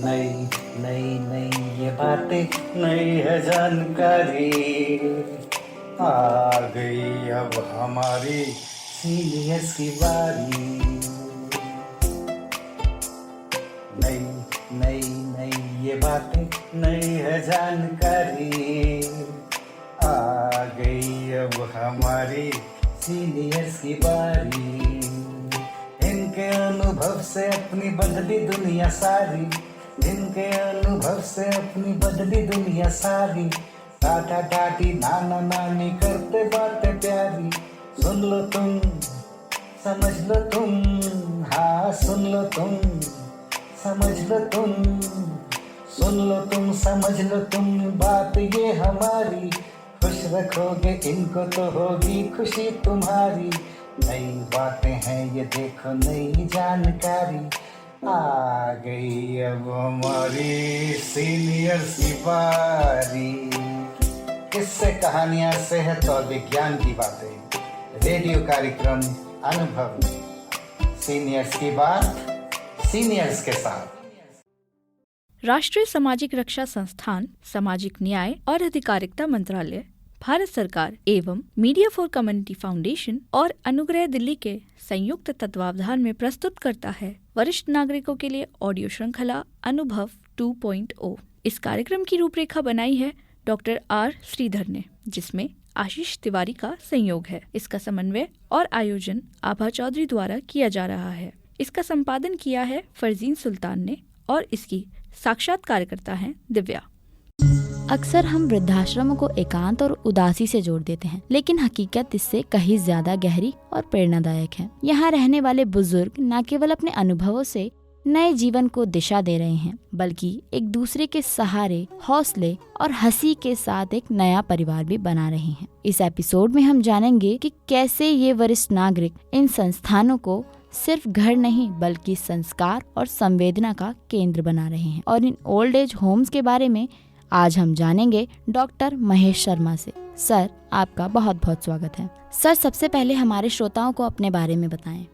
नई नई नई ये बातें, नई है जानकारी, आ गई अब हमारी सीनियर्स की बारी। नई नई नई ये बातें, नई है जानकारी, आ गई अब हमारी सीनियर्स की बारी। इनके अनुभव से अपनी बदली दुनिया सारी, इनके अनुभव से अपनी बदली दुनिया सारी। टाटा टाटी नाना नानी करते बातें प्यारी। सुन लो तुम, समझ लो तुम, हाँ सुन लो तुम, समझ लो तुम, सुन लो तुम, समझ लो तुम, बात ये हमारी। खुश रखोगे इनको तो होगी खुशी तुम्हारी। नई बातें हैं ये देखो, नई जानकारी, आ गई अब हमारी सीनियर्स की बारी। किस्से कहानियां सेहत और विज्ञान की बातें, रेडियो कार्यक्रम अनुभव में सीनियर्स की बात, सीनियर्स के साथ। राष्ट्रीय सामाजिक रक्षा संस्थान, सामाजिक न्याय और अधिकारिता मंत्रालय, भारत सरकार एवं मीडिया फॉर कम्युनिटी फाउंडेशन और अनुग्रह दिल्ली के संयुक्त तत्वावधान में प्रस्तुत करता है वरिष्ठ नागरिकों के लिए ऑडियो श्रृंखला अनुभव 2.0। इस कार्यक्रम की रूपरेखा बनाई है डॉक्टर आर श्रीधर ने, जिसमें आशीष तिवारी का संयोग है। इसका समन्वय और आयोजन आभा चौधरी द्वारा किया जा रहा है। इसका संपादन किया है फरजीन सुल्तान ने और इसकी साक्षात्कारकर्ता हैं दिव्या। अक्सर हम वृद्धाश्रमों को एकांत और उदासी से जोड़ देते हैं, लेकिन हकीकत इससे कहीं ज्यादा गहरी और प्रेरणादायक है। यहाँ रहने वाले बुजुर्ग न केवल अपने अनुभवों से नए जीवन को दिशा दे रहे हैं, बल्कि एक दूसरे के सहारे, हौसले और हंसी के साथ एक नया परिवार भी बना रहे हैं। इस एपिसोड में हम जानेंगे कि कैसे ये वरिष्ठ नागरिक इन संस्थानों को सिर्फ घर नहीं बल्कि संस्कार और संवेदना का केंद्र बना रहे हैं। और इन ओल्ड एज होम्स के बारे में आज हम जानेंगे डॉक्टर महेश शर्मा से। सर, आपका बहुत बहुत स्वागत है। सर, सबसे पहले हमारे श्रोताओं को अपने बारे में बताएं।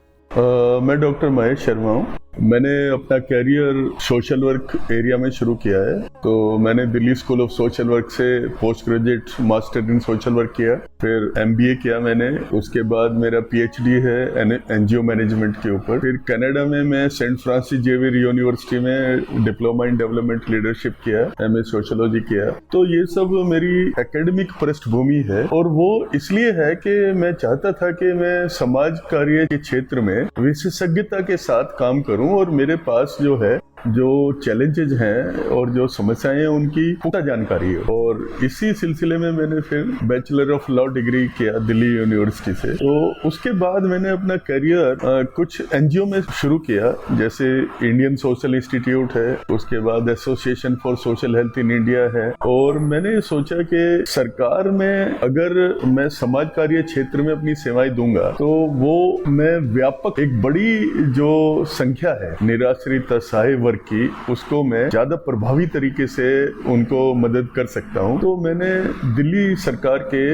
मैं डॉक्टर महेश शर्मा हूँ। मैंने अपना कैरियर सोशल वर्क एरिया में शुरू किया है। तो मैंने Delhi School of Social Work से post graduate master in social work किया, फिर एमबीए किया मैंने। उसके बाद मेरा पीएचडी है एनजीओ मैनेजमेंट के ऊपर। फिर कनाडा में मैं सेंट फ्रांसिस जेवियर यूनिवर्सिटी में डिप्लोमा इन डेवलपमेंट लीडरशिप किया, एमए सोशियोलॉजी किया। तो ये सब मेरी एकेडमिक पृष्ठभूमि है, और वो इसलिए है कि मैं चाहता था कि मैं समाज कार्य के क्षेत्र में विशेषज्ञता के साथ काम करूं, और मेरे पास जो है जो चैलेंजेज हैं और जो समस्याएं हैं उनकी पुख्ता जानकारी है। और इसी सिलसिले में मैंने फिर बैचलर ऑफ लॉ डिग्री किया दिल्ली यूनिवर्सिटी से। तो उसके बाद मैंने अपना करियर कुछ एनजीओ में शुरू किया, जैसे इंडियन सोशल इंस्टीट्यूट है, उसके बाद association for social health in India है। और मैंने सोचा कि सरकार में अगर मैं समाज कार्य क्षेत्र में अपनी सेवाएं दूंगा तो वो मैं व्यापक एक बड़ी जो संख्या है निराश्रित असहाय वर्ग की, उसको मैं ज्यादा प्रभावी तरीके से उनको मदद कर सकता हूं। तो मैंने दिल्ली सरकार के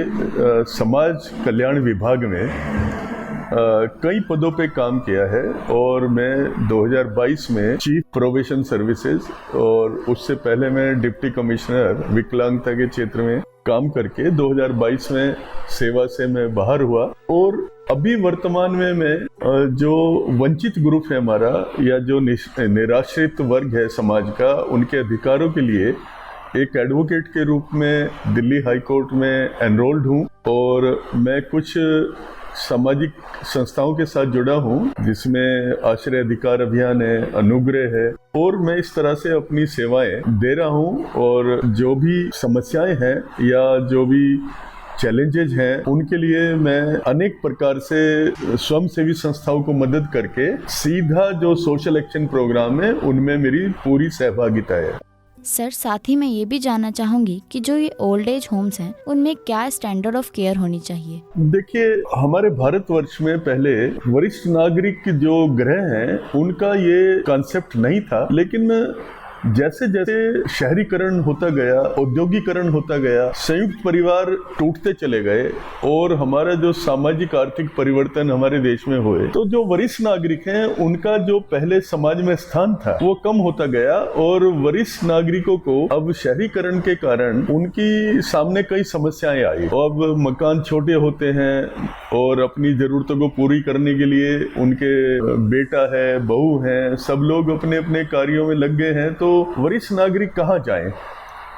समाज कल्याण विभाग में कई पदों पे काम किया है, और मैं 2022 में चीफ प्रोबेशन सर्विसेज, और उससे पहले मैं डिप्टी कमिश्नर विकलांगता के क्षेत्र में काम करके 2022 में सेवा से मैं बाहर हुआ। और अभी वर्तमान में मैं जो वंचित ग्रुप है हमारा, या जो निराश्रित वर्ग है समाज का, उनके अधिकारों के लिए एक एडवोकेट के रूप में दिल्ली हाई कोर्ट में एनरोल्ड हूँ। और मैं कुछ सामाजिक संस्थाओं के साथ जुड़ा हूँ, जिसमें आश्रय अधिकार अभियान है, अनुग्रह है, और मैं इस तरह से अपनी सेवाएं दे रहा हूँ। और जो भी समस्याएं हैं या जो भी चैलेंजेज हैं, उनके लिए मैं अनेक प्रकार से स्वयंसेवी संस्थाओं को मदद करके सीधा जो सोशल एक्शन प्रोग्राम है उनमें मेरी पूरी सहभागिता है। सर, साथ ही मैं ये भी जानना चाहूंगी कि जो ये ओल्ड एज होम्स हैं, उनमें क्या स्टैंडर्ड ऑफ केयर होनी चाहिए? देखिए, हमारे भारतवर्ष में पहले वरिष्ठ नागरिक जो गृह हैं उनका ये कॉन्सेप्ट नहीं था, लेकिन जैसे जैसे शहरीकरण होता गया, औद्योगिकरण होता गया, संयुक्त परिवार टूटते चले गए और हमारा जो सामाजिक आर्थिक परिवर्तन हमारे देश में हुए, तो जो वरिष्ठ नागरिक हैं उनका जो पहले समाज में स्थान था वो कम होता गया और वरिष्ठ नागरिकों को अब शहरीकरण के कारण उनकी सामने कई समस्याएं आई। अब मकान छोटे होते हैं और अपनी जरूरतों को पूरी करने के लिए उनके बेटा है, बहू है, सब लोग अपने अपने कार्यों में लग गए हैं, तो वरिष्ठ नागरिक कहाँ जाएं?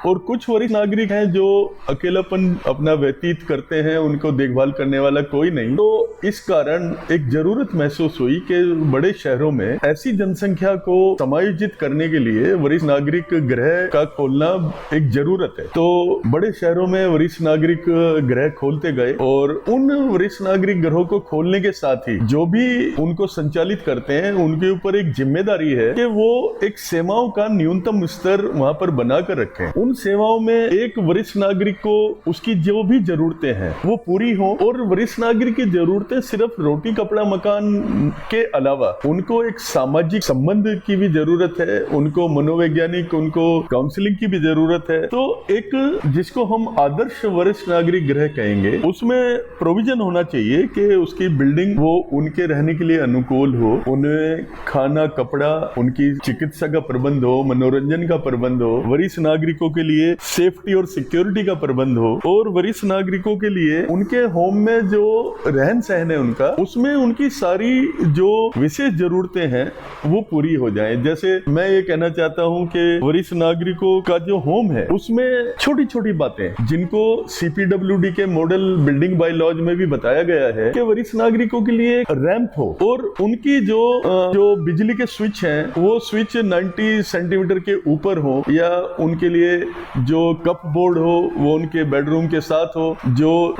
और कुछ वरिष्ठ नागरिक हैं जो अकेलापन अपना व्यतीत करते हैं, उनको देखभाल करने वाला कोई नहीं। तो इस कारण एक जरूरत महसूस हुई कि बड़े शहरों में ऐसी जनसंख्या को समायोजित करने के लिए वरिष्ठ नागरिक गृह का खोलना एक जरूरत है। तो बड़े शहरों में वरिष्ठ नागरिक गृह खोलते गए और उन वरिष्ठ नागरिक गृहों को खोलने के साथ ही जो भी उनको संचालित करते हैं उनके ऊपर एक जिम्मेदारी है कि वो एक सेवाओं का न्यूनतम स्तर वहां पर बनाकर रखें। उन सेवाओं में एक वरिष्ठ नागरिक को उसकी जो भी जरूरतें हैं वो पूरी हो, और वरिष्ठ नागरिक की जरूरतें सिर्फ रोटी कपड़ा मकान के अलावा उनको एक सामाजिक संबंध की भी जरूरत है, उनको मनोवैज्ञानिक, उनको काउंसलिंग की भी जरूरत है। तो एक जिसको हम आदर्श वरिष्ठ नागरिक गृह कहेंगे उसमें प्रोविजन होना चाहिए कि उसकी बिल्डिंग वो उनके रहने के लिए अनुकूल हो, उन्हें खाना कपड़ा, उनकी चिकित्सा का प्रबंध हो, मनोरंजन का प्रबंध हो, वरिष्ठ नागरिकों के लिए सेफ्टी और सिक्योरिटी का प्रबंध हो, और वरिष्ठ नागरिकों के लिए उनके होम में जो रहन सहन है उनका, उसमें उनकी सारी जो विशेष जरूरतें हैं वो पूरी हो जाएं। जैसे मैं ये कहना चाहता हूं कि वरिष्ठ नागरिकों का जो होम है उसमें छोटी छोटी बातें जिनको CPWD के मॉडल बिल्डिंग बाय लॉज में भी बताया गया है कि वरिष्ठ नागरिकों के लिए रैंप हो, और उनकी जो बिजली के स्विच हैं वो स्विच 90 सेंटीमीटर के ऊपर हो, या उनके लिए जो कप बोर्ड हो वो उनके बेडरूम के साथ हो, जो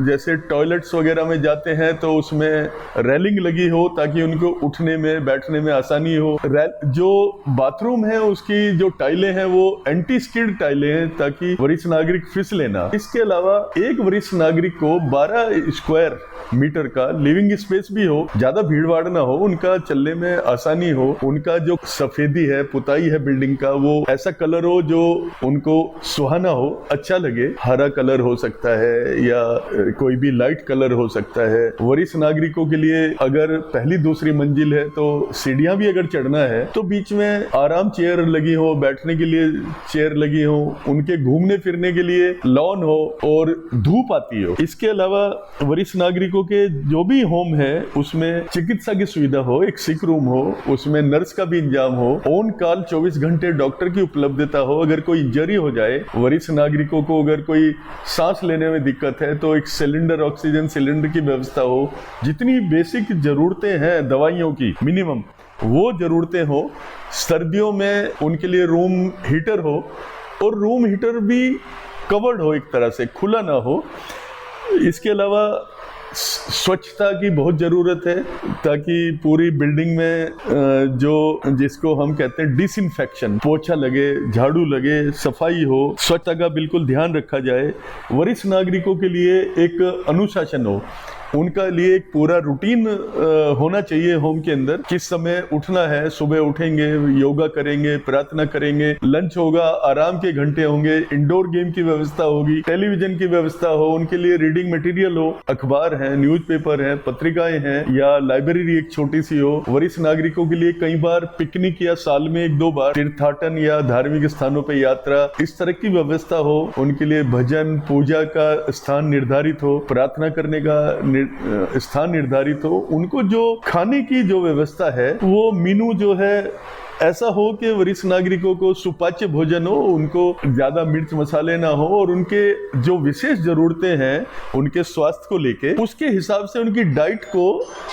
जैसे टॉयलेट्स वगैरह में जाते हैं तो उसमें रेलिंग लगी हो ताकि उनको उठने में बैठने में आसानी हो। जो बाथरूम है उसकी जो टाइलें हैं वो एंटी स्किड टाइलें हैं ताकि वरिष्ठ नागरिक फिसले ना। इसके अलावा एक वरिष्ठ नागरिक को 12 स्क्वायर मीटर का लिविंग स्पेस भी हो, ज्यादा भीड़ भाड़ ना हो, उनका चलने में आसानी हो, उनका जो सफेदी है, पुताई है बिल्डिंग का, वो ऐसा कलर हो जो उनको सुहाना हो, अच्छा लगे। हरा कलर हो सकता है या कोई भी लाइट कलर हो सकता है। वरिष्ठ नागरिकों के लिए अगर पहली दूसरी मंजिल है तो सीढ़ियां भी अगर चढ़ना है तो बीच में आराम चेयर लगी हो, बैठने के लिए चेयर लगी हो, उनके घूमने फिरने के लिए लॉन हो और धूप आती हो। इसके अलावा वरिष्ठ नागरिकों के जो भी होम है उसमें चिकित्सा की सुविधा हो, एक सिक रूम हो, उसमें नर्स का भी इंतजाम हो, ऑन कॉल 24 घंटे डॉक्टर की उपलब्धता हो। अगर कोई इंजरी हो जाए, वरिष्ठ नागरिकों को अगर कोई सांस लेने में दिक्कत है तो एक सिलेंडर, ऑक्सीजन सिलेंडर की व्यवस्था हो। जितनी बेसिक जरूरतें हैं दवाइयों की मिनिमम वो जरूरतें हो। सर्दियों में उनके लिए रूम हीटर हो, और रूम हीटर भी कवर्ड हो, एक तरह से खुला ना हो। इसके अलावा स्वच्छता की बहुत ज़रूरत है ताकि पूरी बिल्डिंग में जिसको हम कहते हैं डिसइंफेक्शन, पोछा लगे, झाड़ू लगे, सफाई हो, स्वच्छता का बिल्कुल ध्यान रखा जाए। वरिष्ठ नागरिकों के लिए एक अनुशासन हो, उनका लिए एक पूरा रूटीन होना चाहिए होम के अंदर। किस समय उठना है, सुबह उठेंगे, योगा करेंगे, प्रार्थना करेंगे, लंच होगा, आराम के घंटे होंगे, इंडोर गेम की व्यवस्था होगी, टेलीविजन की व्यवस्था हो, उनके लिए रीडिंग मटेरियल हो, अखबार है, न्यूज़पेपर है, पत्रिकाएं हैं, या लाइब्रेरी एक छोटी सी हो। वरिष्ठ नागरिकों के लिए कई बार पिकनिक या साल में 1-2 बार तीर्थाटन या धार्मिक स्थानों पर यात्रा, इस तरह की व्यवस्था हो। उनके लिए भजन पूजा का स्थान निर्धारित हो, प्रार्थना करने का स्थान निर्धारित हो। उनको जो खाने की जो व्यवस्था है वो मेनू जो है ऐसा हो कि वरिष्ठ नागरिकों को सुपाच्य भोजन हो, उनको ज्यादा मिर्च मसाले ना हो, और उनके जो विशेष जरूरतें हैं उनके स्वास्थ्य को लेके उसके हिसाब से उनकी डाइट को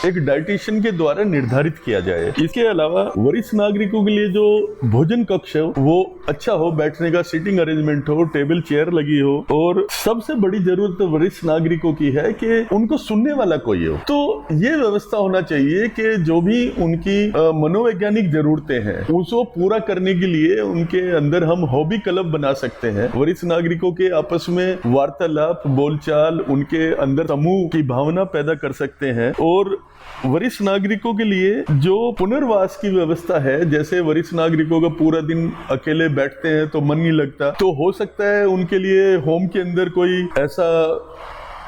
एक डाइटिशियन के द्वारा निर्धारित किया जाए। इसके अलावा वरिष्ठ नागरिकों के लिए जो भोजन कक्ष है वो अच्छा हो, बैठने का सीटिंग अरेंजमेंट हो, टेबल चेयर लगी हो, और सबसे बड़ी जरूरत वरिष्ठ नागरिकों की है कि उनको सुनने वाला कोई हो। तो ये व्यवस्था होना चाहिए कि जो भी उनकी मनोवैज्ञानिक जरूरतें हैं है उसको पूरा करने के लिए उनके अंदर हम हॉबी क्लब बना सकते हैं। वरिष्ठ नागरिकों के आपस में वार्तालाप, बोलचाल, उनके अंदर समूह की भावना पैदा कर सकते हैं। और वरिष्ठ नागरिकों के लिए जो पुनर्वास की व्यवस्था है, जैसे वरिष्ठ नागरिकों का पूरा दिन अकेले बैठते हैं तो मन नहीं लगता, तो हो सकता है उनके लिए होम के अंदर कोई ऐसा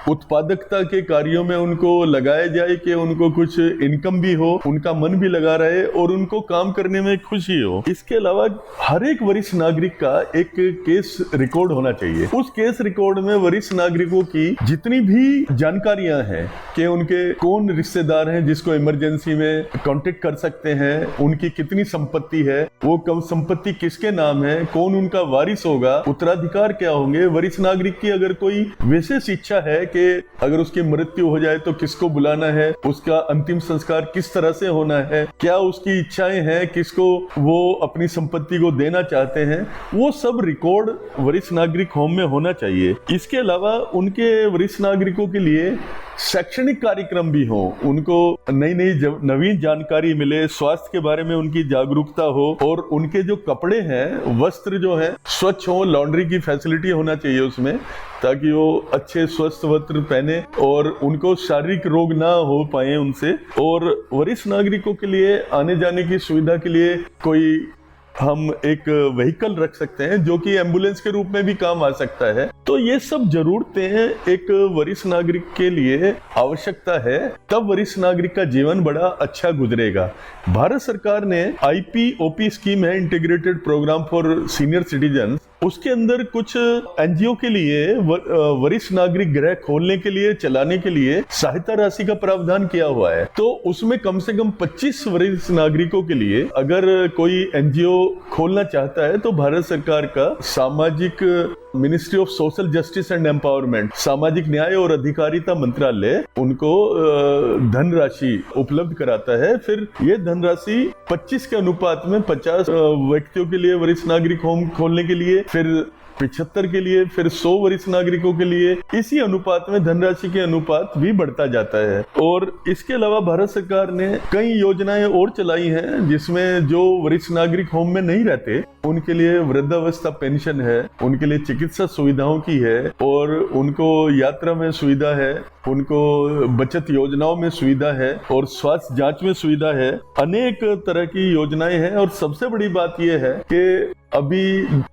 उत्पादकता के कार्यों में उनको लगाया जाए कि उनको कुछ इनकम भी हो, उनका मन भी लगा रहे और उनको काम करने में खुशी हो। इसके अलावा हर एक वरिष्ठ नागरिक का एक केस रिकॉर्ड होना चाहिए। उस केस रिकॉर्ड में वरिष्ठ नागरिकों की जितनी भी जानकारियां हैं कि उनके कौन रिश्तेदार हैं जिसको इमरजेंसी में कांटेक्ट कर सकते हैं, उनकी कितनी संपत्ति है, वो कम संपत्ति किसके नाम है, कौन उनका वारिस होगा, उत्तराधिकार क्या होंगे, वरिष्ठ नागरिक की अगर कोई विशेष इच्छा है कि अगर उसकी मृत्यु हो जाए तो किसको बुलाना है, उसका अंतिम संस्कार किस तरह से होना है, क्या उसकी इच्छाएं हैं, किसको वो अपनी संपत्ति को देना चाहते हैं, वो सब रिकॉर्ड वरिष्ठ नागरिक होम में होना चाहिए। इसके अलावा उनके वरिष्ठ नागरिकों के लिए शैक्षणिक कार्यक्रम भी हो, उनको नई नवीन जानकारी मिले, स्वास्थ्य के बारे में उनकी जागरूकता हो और उनके जो कपड़े हैं, वस्त्र जो है स्वच्छ हो, लॉन्ड्री की फैसिलिटी होना चाहिए उसमें, ताकि वो अच्छे स्वस्थ वस्त्र पहने और उनको शारीरिक रोग ना हो पाए उनसे। और वरिष्ठ नागरिकों के लिए आने जाने की सुविधा के लिए कोई हम एक व्हीकल रख सकते हैं जो कि एम्बुलेंस के रूप में भी काम आ सकता है। तो ये सब जरूरतें एक वरिष्ठ नागरिक के लिए आवश्यकता है, तब वरिष्ठ नागरिक का जीवन बड़ा अच्छा गुजरेगा। भारत सरकार ने IPOP स्कीम है, integrated program for senior citizen, उसके अंदर कुछ एनजीओ के लिए वरिष्ठ नागरिक गृह खोलने के लिए, चलाने के लिए सहायता राशि का प्रावधान किया हुआ है। तो उसमें कम से कम 25 वरिष्ठ नागरिकों के लिए अगर कोई एनजीओ खोलना चाहता है तो भारत सरकार का सामाजिक ministry of social justice and empowerment, सामाजिक न्याय और अधिकारिता मंत्रालय उनको धनराशि उपलब्ध कराता है। फिर ये धनराशि 25 के अनुपात में 50 व्यक्तियों के लिए वरिष्ठ नागरिक होम खोलने के लिए, फिर 75 के लिए, फिर 100 वरिष्ठ नागरिकों के लिए, इसी अनुपात में धनराशि के अनुपात भी बढ़ता जाता है। और इसके अलावा भारत सरकार ने कई योजनाएं और चलाई हैं जिसमें जो वरिष्ठ नागरिक होम में नहीं रहते उनके लिए वृद्धावस्था पेंशन है, उनके लिए चिकित्सा सुविधाओं की है और उनको यात्रा में सुविधा है, उनको बचत योजनाओं में सुविधा है और स्वास्थ्य जांच में सुविधा है। अनेक तरह की योजनाएं हैं और सबसे बड़ी बात यह है कि अभी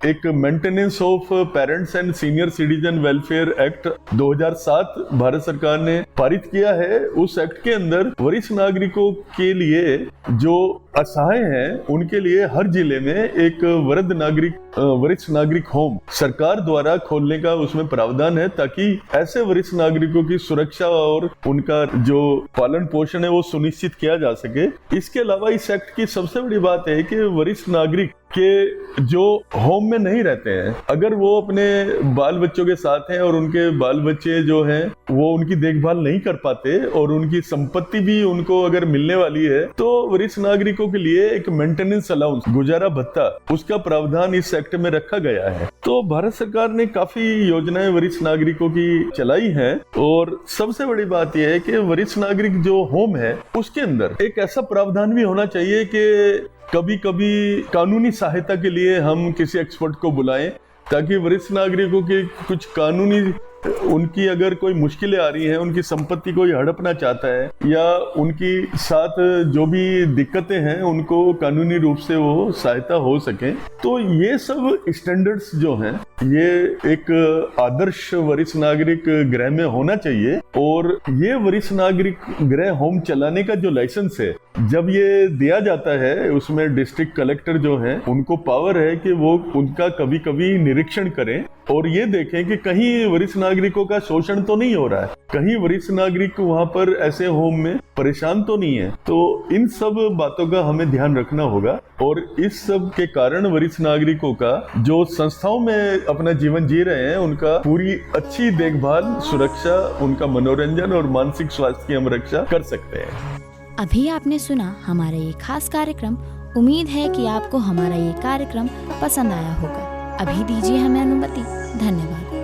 एक maintenance of parents and senior citizen welfare act 2007 Bharat सरकार ने पारित किया है। उस एक्ट के अंदर वरिष्ठ नागरिकों के लिए जो असहाय हैं उनके लिए हर जिले में एक वरिष्ठ नागरिक होम सरकार द्वारा खोलने का उसमें प्रावधान है, ताकि ऐसे वरिष्ठ नागरिकों की सुरक्षा और उनका जो पालन पोषण है वो सुनिश्चित किया जा सके। इसके अलावा इस एक्ट की सबसे बड़ी बात है कि वरिष्ठ नागरिक के जो होम में नहीं रहते हैं, अगर वो अपने बाल बच्चों के साथ हैं और उनके बाल बच्चे जो हैं वो उनकी देखभाल नहीं कर पाते और उनकी संपत्ति भी उनको अगर मिलने वाली है, तो वरिष्ठ नागरिकों के लिए एक मेंटेनेंस अलाउंस, गुजारा भत्ता, उसका प्रावधान इस एक्ट में रखा गया है। तो भारत सरकार ने काफी योजनाएं वरिष्ठ नागरिकों की चलाई हैं और सबसे बड़ी बात यह है कि वरिष्ठ नागरिक जो होम है उसके अंदर एक ऐसा प्रावधान भी होना चाहिए कि कभी कभी कानूनी सहायता के लिए हम किसी एक्सपर्ट को बुलाएं, ताकि वरिष्ठ नागरिकों के कुछ कानूनी, उनकी अगर कोई मुश्किलें आ रही हैं, उनकी संपत्ति कोई हड़पना चाहता है या उनकी साथ जो भी दिक्कतें हैं उनको कानूनी रूप से वो सहायता हो सके। तो ये सब स्टैंडर्ड्स जो हैं ये एक आदर्श वरिष्ठ नागरिक गृह में होना चाहिए। और ये वरिष्ठ नागरिक गृह होम चलाने का जो लाइसेंस है, जब ये दिया जाता है उसमें डिस्ट्रिक्ट कलेक्टर जो हैं उनको पावर है कि वो उनका कभी कभी निरीक्षण करें और ये देखें कि कहीं वरिष्ठ नागरिकों का शोषण तो नहीं हो रहा है, कहीं वरिष्ठ नागरिक वहां पर ऐसे होम में परेशान तो नहीं है। तो इन सब बातों का हमें ध्यान रखना होगा और इस सब के कारण वरिष्ठ नागरिकों का जो संस्थाओं में अपना जीवन जी रहे हैं उनका पूरी अच्छी देखभाल, सुरक्षा, उनका मनोरंजन और मानसिक स्वास्थ्य की हम रक्षा कर सकते हैं। अभी आपने सुना हमारा ये खास कार्यक्रम। उम्मीद है कि आपको हमारा ये कार्यक्रम पसंद आया होगा। अभी दीजिए हमें अनुमति। धन्यवाद।